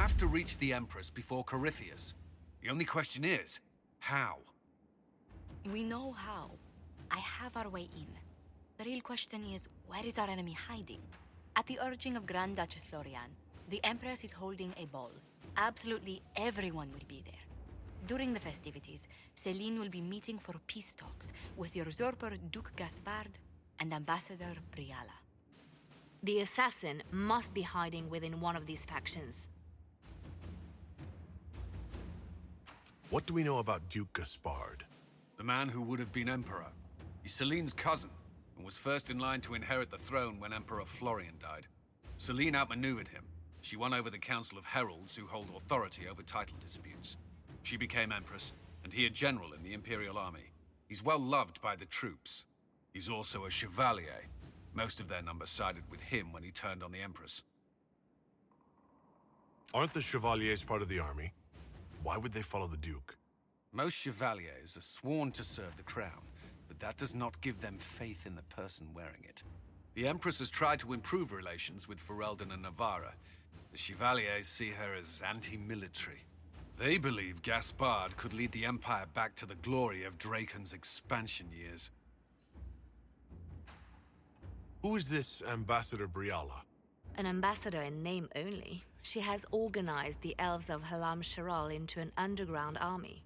have to reach the Empress before Corypheus. The only question is, how? We know how. I have our way in. The real question is, where is our enemy hiding? At the urging of Grand Duchess Florian, the Empress is holding a ball. Absolutely everyone will be there. During the festivities, Celine will be meeting for peace talks with the usurper Duke Gaspard and Ambassador Briala. The assassin must be hiding within one of these factions. What do we know about Duke Gaspard? The man who would have been Emperor. He's Celine's cousin, and was first in line to inherit the throne when Emperor Florian died. Celine outmaneuvered him. She won over the Council of Heralds, who hold authority over title disputes. She became Empress, and he a general in the Imperial Army. He's well loved by the troops. He's also a Chevalier. Most of their number sided with him when he turned on the Empress. Aren't the Chevaliers part of the army? Why would they follow the Duke? Most Chevaliers are sworn to serve the crown, but that does not give them faith in the person wearing it. The Empress has tried to improve relations with Ferelden and Navarra. The Chevaliers see her as anti-military. They believe Gaspard could lead the Empire back to the glory of Draken's expansion years. Who is this Ambassador Briala? An ambassador in name only, she has organized the elves of Halamshiral into an underground army.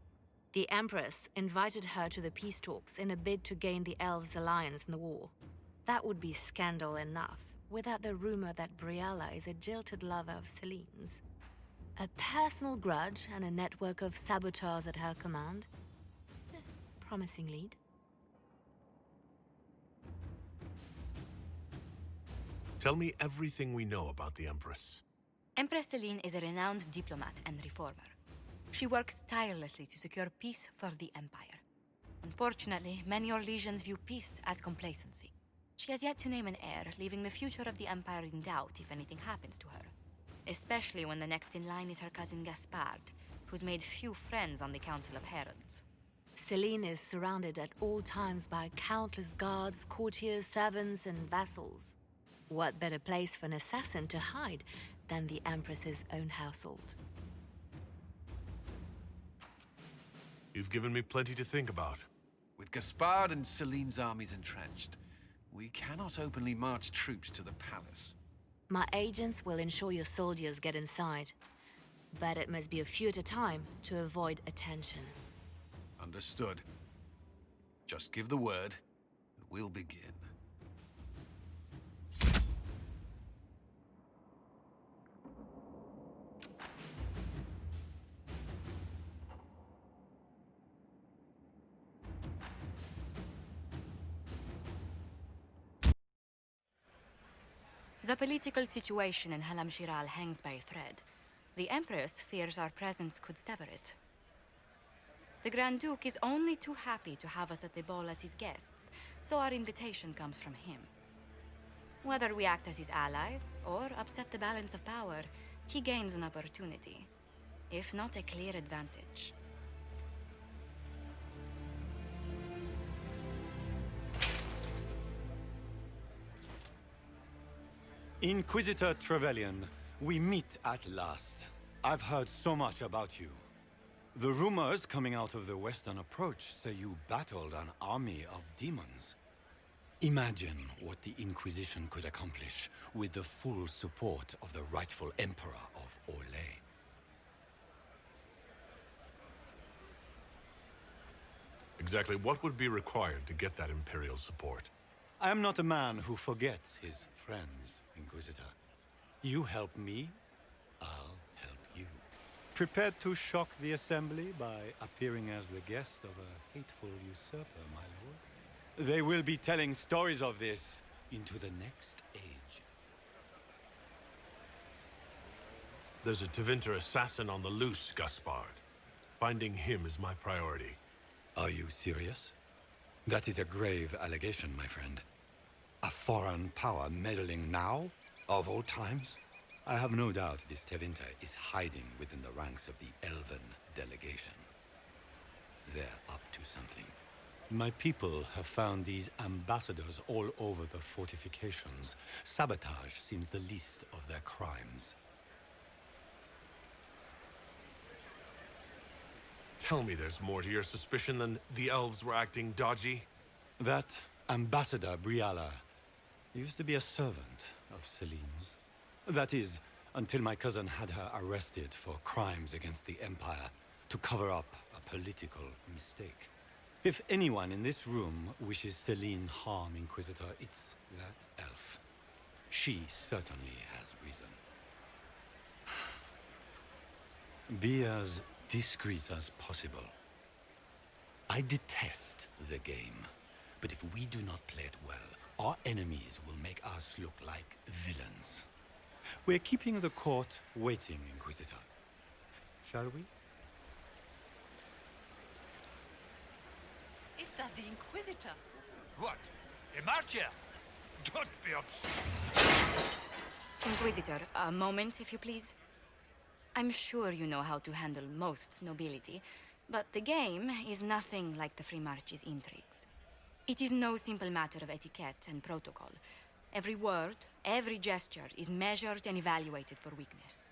The Empress invited her to the peace talks in a bid to gain the elves' alliance in the war. That would be scandal enough, without the rumor that Briala is a jilted lover of Celine's. A personal grudge and a network of saboteurs at her command. Promising lead. Tell me everything we know about the Empress. Empress Celine is a renowned diplomat and reformer. She works tirelessly to secure peace for the Empire. Unfortunately, many Orlesians view peace as complacency. She has yet to name an heir, leaving the future of the Empire in doubt if anything happens to her. Especially when the next in line is her cousin Gaspard, who's made few friends on the Council of Heralds. Celine is surrounded at all times by countless guards, courtiers, servants, and vassals. What better place for an assassin to hide than the Empress's own household? You've given me plenty to think about. With Gaspard and Celine's armies entrenched, we cannot openly march troops to the palace. My agents will ensure your soldiers get inside, but it must be a few at a time to avoid attention. Understood. Just give the word, and we'll begin. The political situation in Halamshiral hangs by a thread. The Empress fears our presence could sever it. The Grand Duke is only too happy to have us at the ball as his guests, so our invitation comes from him. Whether we act as his allies or upset the balance of power, he gains an opportunity, if not a clear advantage. Inquisitor Trevelyan, we meet at last. I've heard so much about you. The rumors coming out of the Western Approach say you battled an army of demons. Imagine what the Inquisition could accomplish with the full support of the rightful Emperor of Orlais. Exactly what would be required to get that Imperial support? I am not a man who forgets his friends, Inquisitor. You help me, I'll help you. Prepared to shock the Assembly by appearing as the guest of a hateful usurper, my lord? They will be telling stories of this into the next age. There's a Tevinter assassin on the loose, Gaspard. Finding him is my priority. Are you serious? That is a grave allegation, my friend. A foreign power meddling now, of all times? I have no doubt this Tevinter is hiding within the ranks of the Elven delegation. They're up to something. My people have found these ambassadors all over the fortifications. Sabotage seems the least of their crimes. Tell me there's more to your suspicion than the elves were acting dodgy? That Ambassador Briala used to be a servant of Celine's. That is, until my cousin had her arrested for crimes against the Empire to cover up a political mistake. If anyone in this room wishes Celine harm, Inquisitor, it's that elf. She certainly has reason. Be as discreet as possible. I detest the game, but if we do not play it well, our enemies will make us look like villains. We're keeping the court waiting, Inquisitor. Shall we? Is that the Inquisitor? What? A marcher? Don't be obsessed. Inquisitor, a moment, if you please. I'm sure you know how to handle most nobility, but the game is nothing like the Free March's intrigues. It is no simple matter of etiquette and protocol. Every word, every gesture is measured and evaluated for weakness.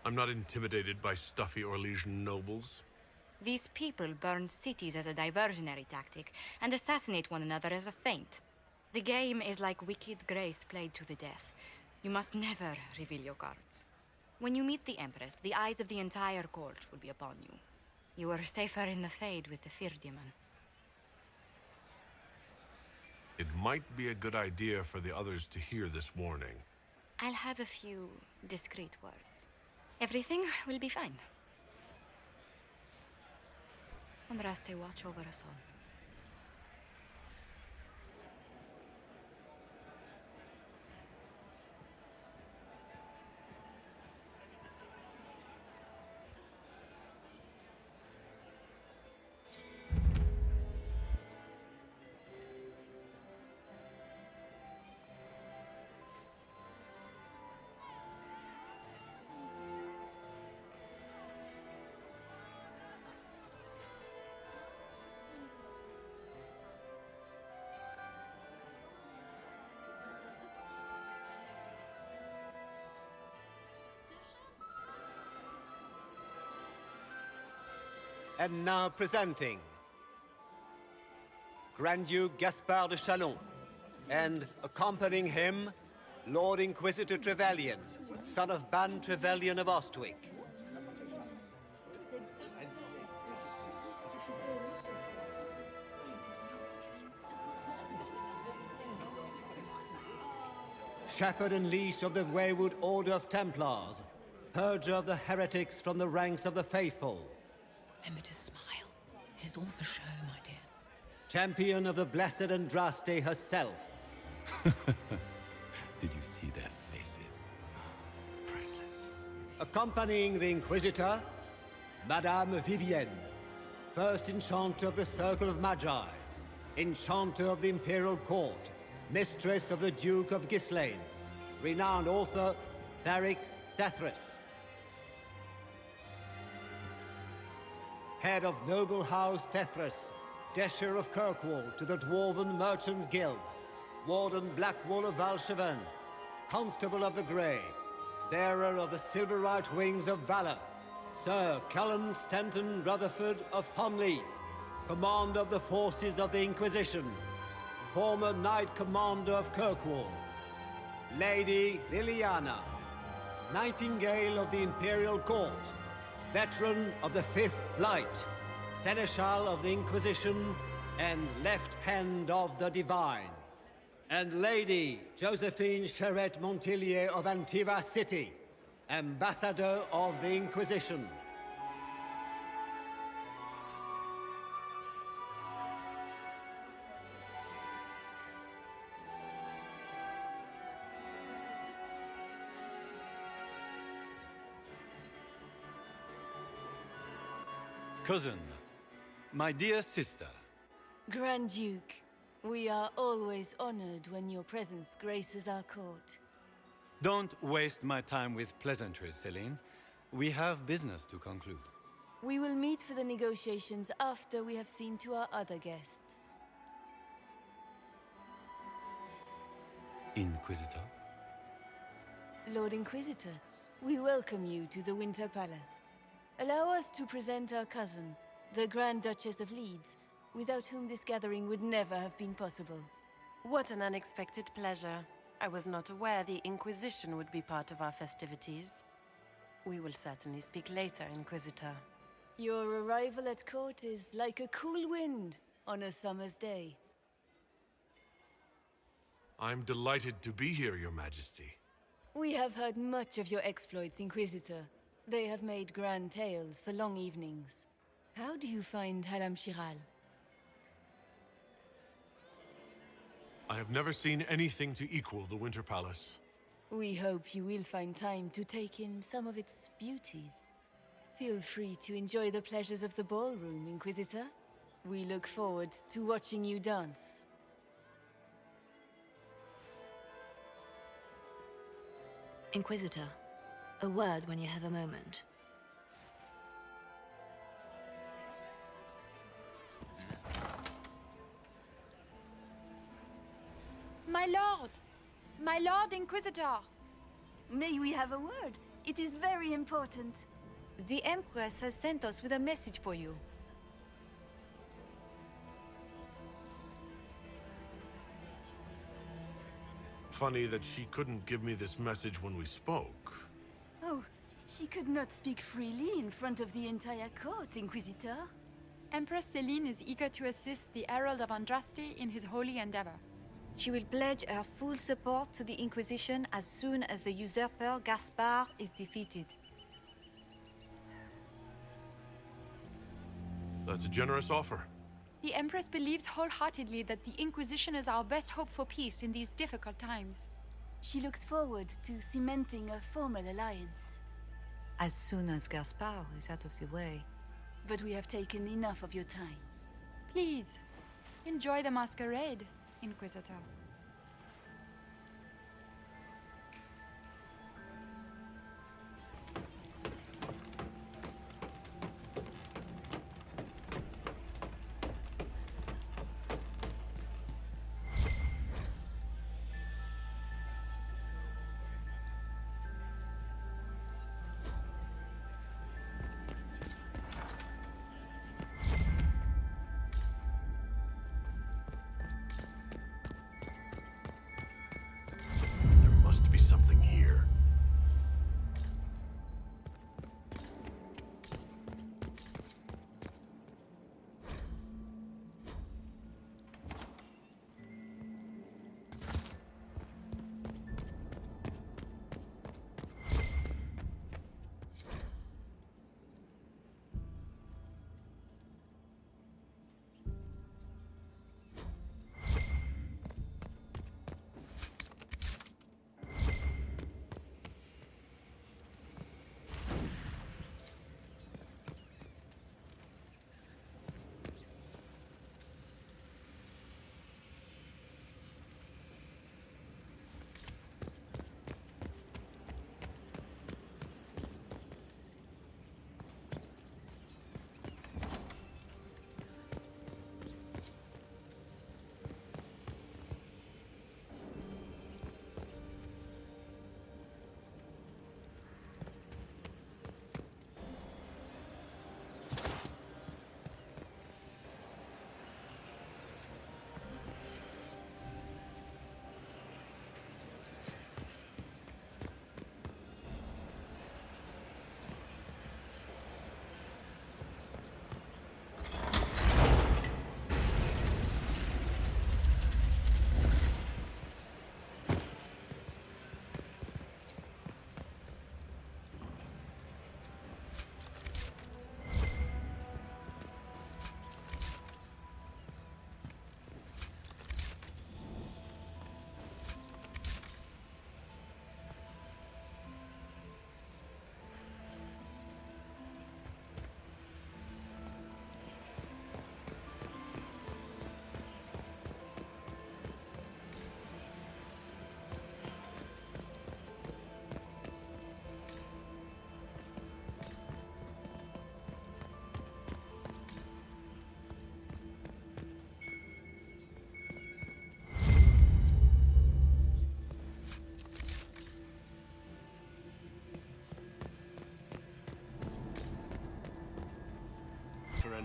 I'm not intimidated by stuffy Orlesian nobles. These people burn cities as a diversionary tactic and assassinate one another as a feint. The game is like Wicked Grace played to the death. You must never reveal your cards. When you meet the Empress, the eyes of the entire court will be upon you. You are safer in the Fade with the Fear Demon. It might be a good idea for the others to hear this warning. I'll have a few discreet words. Everything will be fine. Andraste, watch over us all. And now presenting Grand Duke Gaspard de Chalon, and accompanying him, Lord Inquisitor Trevelyan, son of Ban Trevelyan of Ostwick. Shepherd and leash of the Wayward Order of Templars, purger of the heretics from the ranks of the faithful. Remember to smile. This is all for show, my dear. Champion of the Blessed Andraste herself. Did you see their faces? Priceless. Accompanying the Inquisitor, Madame Vivienne, first Enchanter of the Circle of Magi, Enchanter of the Imperial Court, Mistress of the Duke of Ghislaine, renowned author Tharic Thethras. Head of Noble House Tethras, Desher of Kirkwall to the Dwarven Merchants Guild, Warden Blackwall of Valcheven, Constable of the Grey, Bearer of the Silverite Wings of Valor, Sir Callum Stanton Rutherford of Honleith, Commander of the Forces of the Inquisition, former Knight Commander of Kirkwall, Lady Liliana, Nightingale of the Imperial Court, Veteran of the Fifth Light, Seneschal of the Inquisition, and Left Hand of the Divine. And Lady Josephine Charette Montillier of Antiva City, Ambassador of the Inquisition. Cousin, my dear sister. Grand Duke, we are always honored when your presence graces our court. Don't waste my time with pleasantries, Celine. We have business to conclude. We will meet for the negotiations after we have seen to our other guests. Inquisitor? Lord Inquisitor, we welcome you to the Winter Palace. Allow us to present our cousin, the Grand Duchess of Leeds, without whom this gathering would never have been possible. What an unexpected pleasure. I was not aware the Inquisition would be part of our festivities. We will certainly speak later, Inquisitor. Your arrival at court is like a cool wind on a summer's day. I'm delighted to be here, Your Majesty. We have heard much of your exploits, Inquisitor. They have made grand tales for long evenings. How do you find Halamshiral? I have never seen anything to equal the Winter Palace. We hope you will find time to take in some of its beauties. Feel free to enjoy the pleasures of the ballroom, Inquisitor. We look forward to watching you dance. Inquisitor, a word when you have a moment. My lord! My lord Inquisitor! May we have a word? It is very important. The Empress has sent us with a message for you. Funny that she couldn't give me this message when we spoke. Oh, she could not speak freely in front of the entire court, Inquisitor. Empress Celine is eager to assist the Herald of Andraste in his holy endeavor. She will pledge her full support to the Inquisition as soon as the usurper Gaspard is defeated. That's a generous offer. The Empress believes wholeheartedly that the Inquisition is our best hope for peace in these difficult times. She looks forward to cementing a formal alliance. As soon as Gaspard is out of the way. But we have taken enough of your time. Please, enjoy the masquerade, Inquisitor. There must be something here.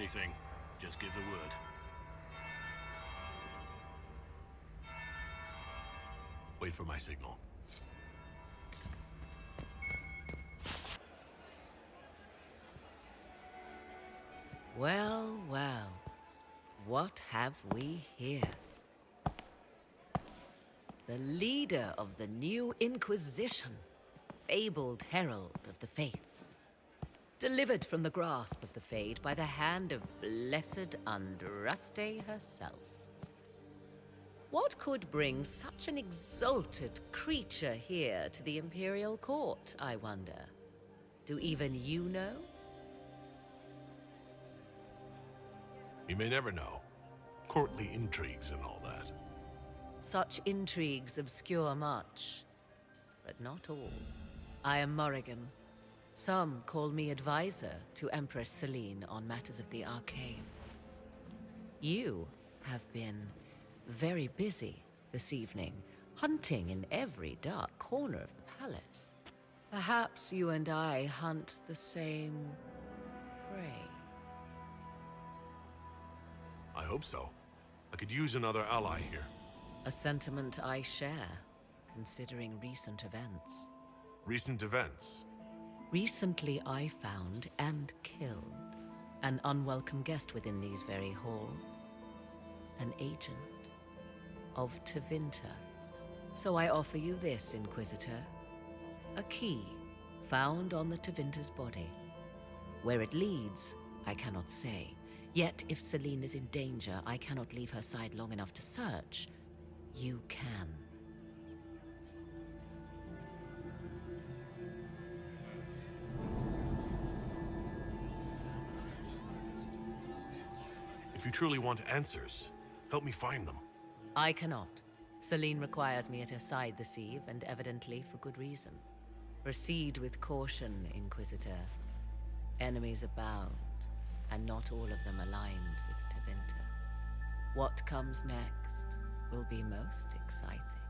anything, just give the word. Wait for my signal. Well, well. What have we here? The leader of the new Inquisition, fabled herald of the faith. Delivered from the grasp of the Fade by the hand of blessed Andraste herself. What could bring such an exalted creature here to the Imperial Court, I wonder? Do even you know? You may never know. Courtly intrigues and all that. Such intrigues obscure much, but not all. I am Morrigan. Some call me advisor to Empress Celine on matters of the arcane. You have been very busy this evening, hunting in every dark corner of the palace. Perhaps you and I hunt the same prey. I hope so. I could use another ally here. A sentiment I share, considering recent events. Recent events? Recently I found and killed an unwelcome guest within these very halls. An agent of Tevinter. So I offer you this, Inquisitor. A key found on the Tevinter's body. Where it leads, I cannot say. Yet if Celine is in danger, I cannot leave her side long enough to search. You can. If you truly want answers, help me find them. I cannot. Celine requires me at her side this eve, and evidently for good reason. Proceed with caution, Inquisitor. Enemies abound, and not all of them aligned with Tevinter. What comes next will be most exciting.